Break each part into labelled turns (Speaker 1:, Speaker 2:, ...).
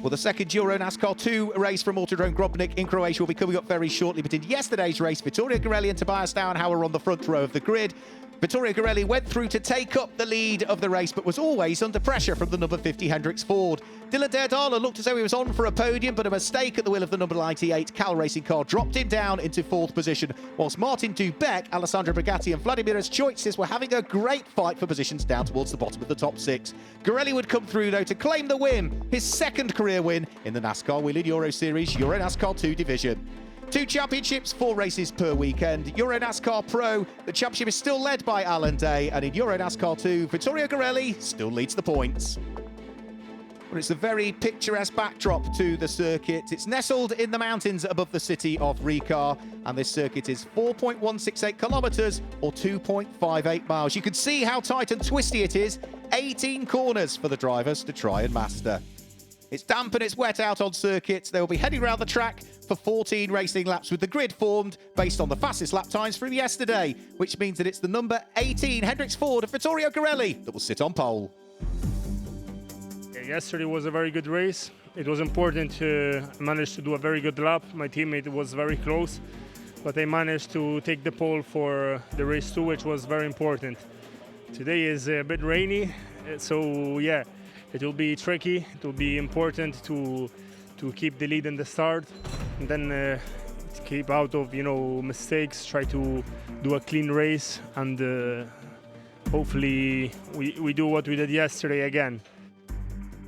Speaker 1: Well, the second EuroNASCAR 2 race from Automotodrom Grobnik in Croatia will be coming up very shortly. But in yesterday's race, Vittorio Garelli and Tobias Dauenhauer were on the front row of the grid. Vittorio Garelli went through to take up the lead of the race, but was always under pressure from the number 50 Hendricks Ford. Dylan Derdala looked as though he was on for a podium, but a mistake at the wheel of the number 98 Cal Racing car dropped him down into fourth position, whilst Martin Dubeck, Alessandro Brigatti and Vladimir Choices were having a great fight for positions down towards the bottom of the top six. Garelli would come through, though, to claim the win, his second career win in the NASCAR Wheeling Euro Series EuroNASCAR 2 division. 2 championships, 4 races per weekend. EuroNASCAR Pro, the championship is still led by Alan Day, and in EuroNASCAR 2, Vittorio Garelli still leads the points. But it's a very picturesque backdrop to the circuit. It's nestled in the mountains above the city of Rikar, and this circuit is 4.168 kilometres or 2.58 miles. You can see how tight and twisty it is. 18 corners for the drivers to try and master. It's damp and it's wet out on circuits. They will be heading around the track for 14 racing laps, with the grid formed based on the fastest lap times from yesterday, which means that it's the number 18 Hendricks Ford of Vittorio Garelli that will sit on pole.
Speaker 2: Yesterday was a very good race. It was important to manage to do a very good lap. My teammate was very close, but I managed to take the pole for the race 2, which was very important. Today is a bit rainy, so yeah, it will be tricky. It will be important to keep the lead in the start, and then keep out of mistakes. Try to do a clean race, and hopefully we do what we did yesterday again.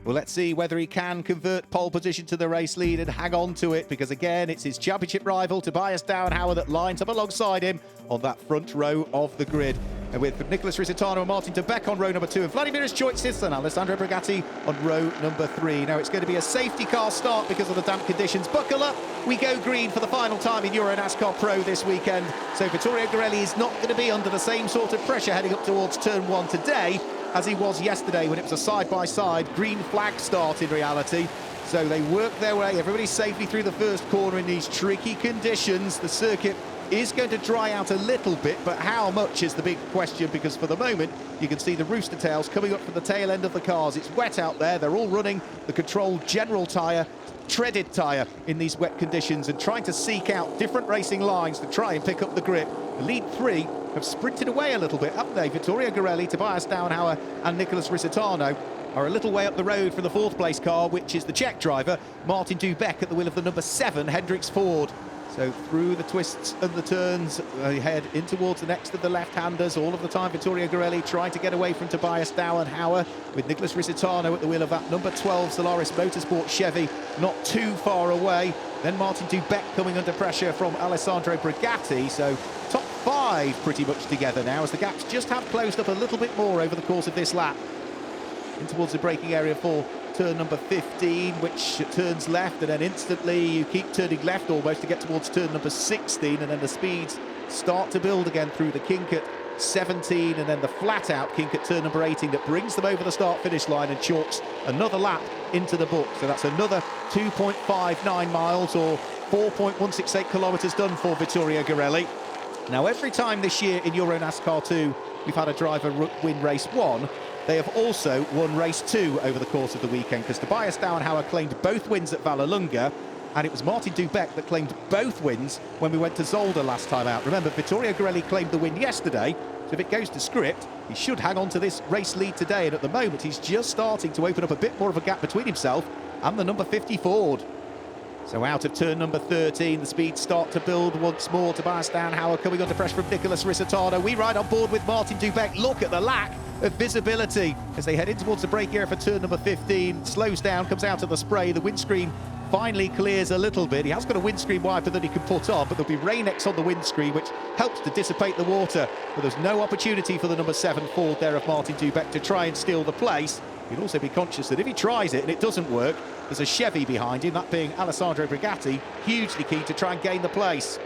Speaker 1: Well, let's see whether he can convert pole position to the race lead and hang on to it, because again, it's his championship rival Tobias Dauenhauer that lines up alongside him on that front row of the grid. And with Nicholas Risitano and Martin Dubeck on row number 2 and Vladimir Choices and Alessandro Brigatti on row number 3. Now it's going to be a safety car start because of the damp conditions. Buckle up, we go green for the final time in EuroNASCAR Pro this weekend. So Vittorio Garelli is not going to be under the same sort of pressure heading up towards turn 1 today as he was yesterday when it was a side-by-side green flag start in reality. So they work their way, everybody safely through the first corner in these tricky conditions. The circuit is going to dry out a little bit, but how much is the big question, because for the moment you can see the rooster tails coming up from the tail end of the cars. It's wet out there, they're all running the controlled general tyre, treaded tyre in these wet conditions and trying to seek out different racing lines to try and pick up the grip. The lead 3 have sprinted away a little bit, haven't they? Vittorio Garelli, Tobias Dauenhauer and Nicholas Risitano are a little way up the road from the 4th place car, which is the Czech driver Martin Dubeck at the wheel of the number 7 Hendricks Ford. So through the twists and the turns, they head in towards the next of the left-handers. All of the time, Vittorio Garelli trying to get away from Tobias Dauenhauer, with Nicholas Risitano at the wheel of that number 12 Solaris Motorsport Chevy not too far away. Then Martin Dubeck coming under pressure from Alessandro Brigatti. So top 5 pretty much together now, as the gaps just have closed up a little bit more over the course of this lap. In towards the braking area for turn number 15, which turns left, and then instantly you keep turning left almost to get towards turn number 16, and then the speeds start to build again through the kink at 17, and then the flat out kink at turn number 18 that brings them over the start finish line and chalks another lap into the book. So that's another 2.59 miles or 4.168 kilometres done for Vittorio Garelli. Now, every time this year in EuroNASCAR 2 we've had a driver win race 1, they have also won race 2 over the course of the weekend, because Tobias Dauenhauer claimed both wins at Vallelunga, and it was Martin Dubeck that claimed both wins when we went to Zolder last time out. Remember, Vittorio Garelli claimed the win yesterday, so if it goes to script, he should hang on to this race lead today, and at the moment he's just starting to open up a bit more of a gap between himself and the number 50 Ford. So out of turn number 13, the speeds start to build once more. Tobias Dauenhauer coming under pressure from Nicholas Risitano. We ride on board with Martin Dubeck. Look at the lack of visibility as they head in towards the brake area for turn number 15. Slows down, comes out of the spray. The windscreen finally clears a little bit. He has got a windscreen wiper that he can put on, but there'll be Rain-X on the windscreen, which helps to dissipate the water. But there's no opportunity for the number 7 Ford there of Martin Dubeck to try and steal the place. You'd also be conscious that if he tries it and it doesn't work, there's a Chevy behind him, that being Alessandro Brigatti, hugely keen to try and gain the place.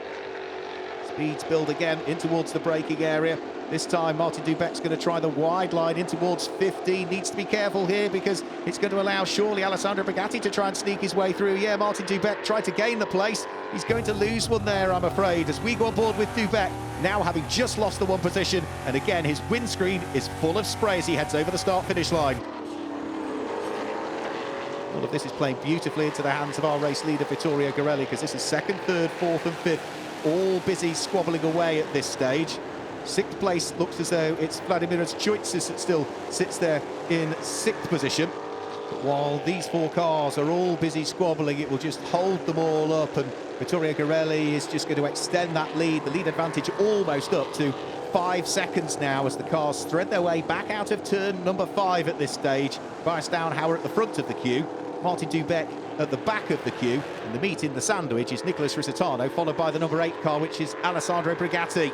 Speaker 1: Speeds build again in towards the braking area. This time Martin Dubeck's going to try the wide line in towards 15. Needs to be careful here because it's going to allow surely Alessandro Brigatti to try and sneak his way through. Yeah, Martin Dubeck tried to gain the place. He's going to lose one there, I'm afraid, as we go on board with Dubeck, now having just lost the 1 position. And again, his windscreen is full of spray as he heads over the start-finish line. All of this is playing beautifully into the hands of our race leader, Vittorio Garelli, because this is second, third, fourth and fifth, all busy squabbling away at this stage. Sixth place looks as though it's Vladimiras Choitzis that still sits there in sixth position. But while these four cars are all busy squabbling, it will just hold them all up, and Vittorio Garelli is just going to extend that lead. The lead advantage almost up to 5 seconds now as the cars thread their way back out of turn number 5 at this stage. Bias Downhauer at the front of the queue, Martin Dubeck at the back of the queue, and the meat in the sandwich is Nicholas Risitano, followed by the number 8 car, which is Alessandro Brigatti.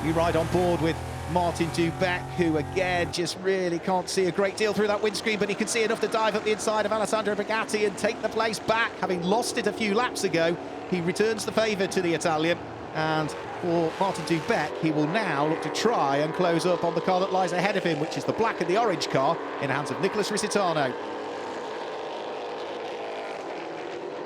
Speaker 1: You ride on board with Martin Dubeck, who again just really can't see a great deal through that windscreen, but he can see enough to dive up the inside of Alessandro Brigatti and take the place back. Having lost it a few laps ago, he returns the favour to the Italian, and for Martin Dubeck, he will now look to try and close up on the car that lies ahead of him, which is the black and the orange car in the hands of Nicholas Risitano.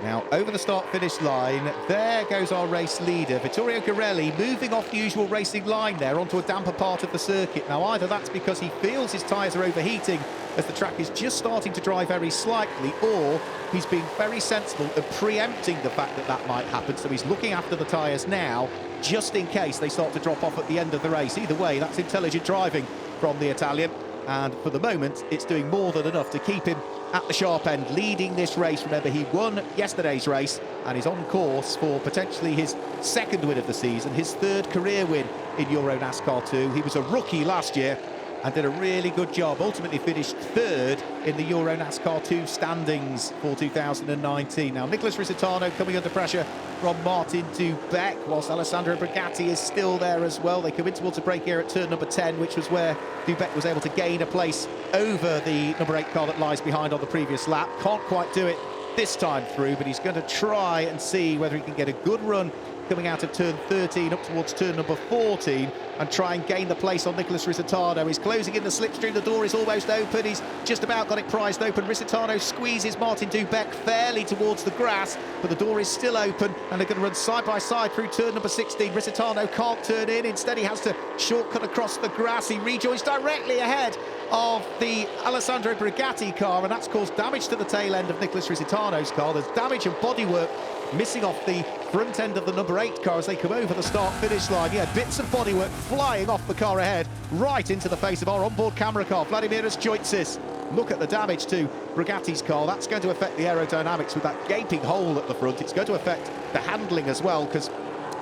Speaker 1: Now, over the start-finish line, there goes our race leader, Vittorio Garelli, moving off the usual racing line there onto a damper part of the circuit. Now, either that's because he feels his tyres are overheating as the track is just starting to dry very slightly, or he's being very sensible and preempting the fact that that might happen. So he's looking after the tyres now, just in case they start to drop off at the end of the race. Either way, that's intelligent driving from the Italian. And for the moment, it's doing more than enough to keep him at the sharp end, leading this race. Remember, he won yesterday's race and is on course for potentially his second win of the season, his third career win in EuroNASCAR 2. He was a rookie last year and did a really good job. Ultimately finished third in the EuroNASCAR 2 standings for 2019. Now, Nicholas Risitano coming under pressure from Martin Dubeck, whilst Alessandro Brigatti is still there as well. They come in towards a break here at turn number 10, which was where Dubeck was able to gain a place over the number 8 car that lies behind on the previous lap. Can't quite do it this time through, but he's going to try and see whether he can get a good run coming out of turn 13 up towards turn number 14 and try and gain the place on Nicholas Risitano. He's closing in the slipstream, the door is almost open, he's just about got it prized open. Risitano squeezes Martin Dubeck fairly towards the grass, but the door is still open and they're going to run side by side through turn number 16. Risitano can't turn in, instead he has to shortcut across the grass. He rejoins directly ahead of the Alessandro Brigatti car, and that's caused damage to the tail end of Nicholas Risitano's car. There's damage and bodywork missing off the front end of the number 8 car as they come over the start-finish line. Yeah, bits of bodywork flying off the car ahead, right into the face of our onboard camera car, Vladimiras Choitzis. Look at the damage to Brigatti's car. That's going to affect the aerodynamics with that gaping hole at the front. It's going to affect the handling as well, because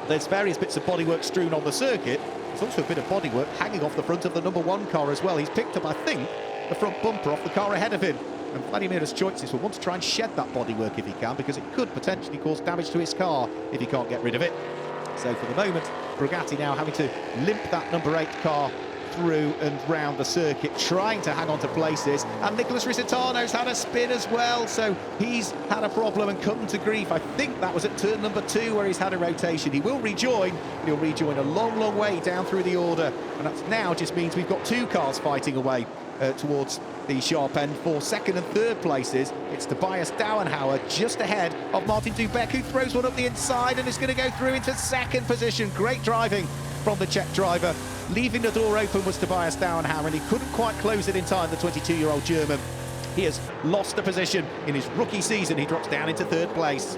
Speaker 1: there's various bits of bodywork strewn on the circuit. There's also a bit of bodywork hanging off the front of the number 1 car as well. He's picked up, I think, the front bumper off the car ahead of him. And Vladimiras Choitzis will want to try and shed that bodywork if he can, because it could potentially cause damage to his car if he can't get rid of it. So for the moment, Brigatti now having to limp that number 8 car through and round the circuit, trying to hang on to places. And Nicholas Risitano's had a spin as well, so he's had a problem and come to grief. I think that was at turn number 2 where he's had a rotation. He will rejoin, but he'll rejoin a long, long way down through the order. And that now just means we've got 2 cars fighting away towards the sharp end for second and third places. It's Tobias Dauenhauer just ahead of Martin Dubeck, who throws one up the inside and is going to go through into second position. Great driving from the Czech driver. Leaving the door open was Tobias Dauenhauer, and he couldn't quite close it in time, the 22-year-old German. He has lost a position in his rookie season. He drops down into third place.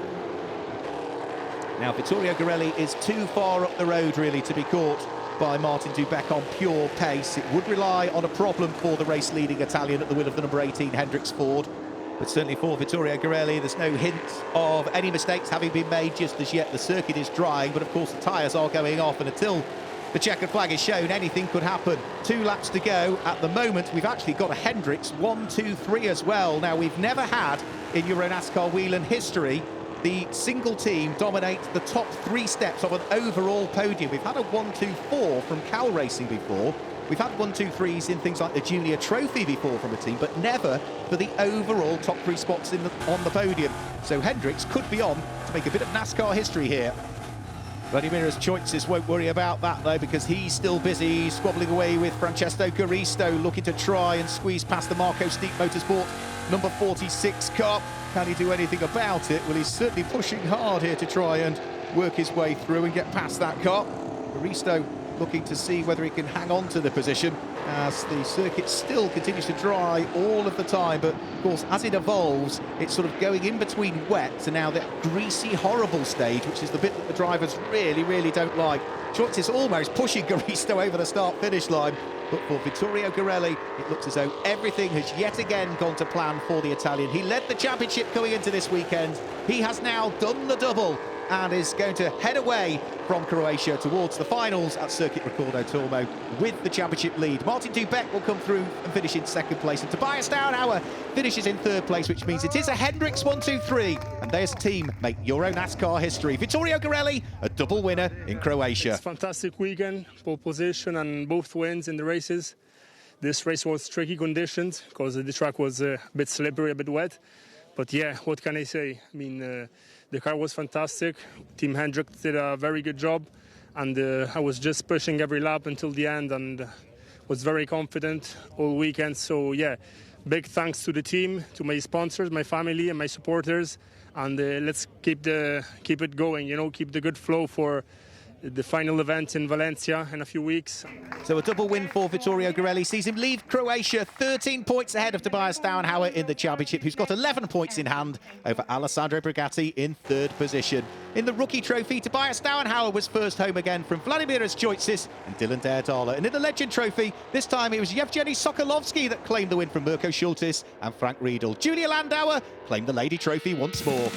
Speaker 1: Now, Vittorio Garelli is too far up the road, really, to be caught by Martin Dubeck on pure pace. It would rely on a problem for the race-leading Italian at the wheel of the number 18, Hendrix Ford. But certainly for Vittorio Garelli, there's no hint of any mistakes having been made just as yet. The circuit is drying, but of course the tyres are going off, and until the checkered flag is shown, anything could happen. 2 laps to go. At the moment, we've actually got a Hendrix 1, 2, 3 as well. Now, we've never had in EuroNASCAR Whelen history the single team dominate the top 3 steps of an overall podium. We've had a 1, 2, 4 from Cal Racing before. We've had 1, 2, 3s in things like the Junior Trophy before from a team, but never for the overall top 3 spots on the podium. So Hendrix could be on to make a bit of NASCAR history here. Vladimiras Choitzis won't worry about that, though, because he's still busy squabbling away with Francesco Caristo, looking to try and squeeze past the Marco Steep Motorsport number 46 car. Can he do anything about it? Well, he's certainly pushing hard here to try and work his way through and get past that car. Caristo looking to see whether he can hang on to the position as the circuit still continues to dry all of the time. But of course, as it evolves, it's sort of going in between wet to now that greasy, horrible stage, which is the bit that the drivers really don't like. Schwartz is almost pushing Garisto over the start-finish line. But for Vittorio Garelli, it looks as though everything has yet again gone to plan for the Italian. He led the championship going into this weekend. He has now done the double and is going to head away from Croatia towards the finals at Circuit Automotodrom with the championship lead. Martin Dubeck will come through and finish in second place, and Tobias Downhauer finishes in third place, which means it is a Hendricks 1-2-3, and they as a team make EuroNASCAR history. Vittorio Garelli, a double winner in Croatia.
Speaker 2: It's a fantastic weekend, pole position and both wins in the races. This race was tricky conditions because the track was a bit slippery, a bit wet. But yeah, what can I say? I mean, the car was fantastic. Team Hendricks did a very good job, and I was just pushing every lap until the end and was very confident all weekend. So yeah, big thanks to the team, to my sponsors, my family and my supporters, and let's keep it going, you know, keep the good flow for the final event in Valencia in a few weeks.
Speaker 1: So a double win for Vittorio Garelli sees him leave Croatia 13 points ahead of Tobias Downhauer in the championship, who's got 11 points in hand over Alessandro Brigatti in third position. In the rookie trophy, Tobias Downhauer was first home again from Vladimiras Choitzis and Dylan Derdala. And in the legend trophy, this time it was Yevgeny Sokolovsky that claimed the win from Mirko Schultis and Frank Riedel. Julia Landauer claimed the lady trophy once more.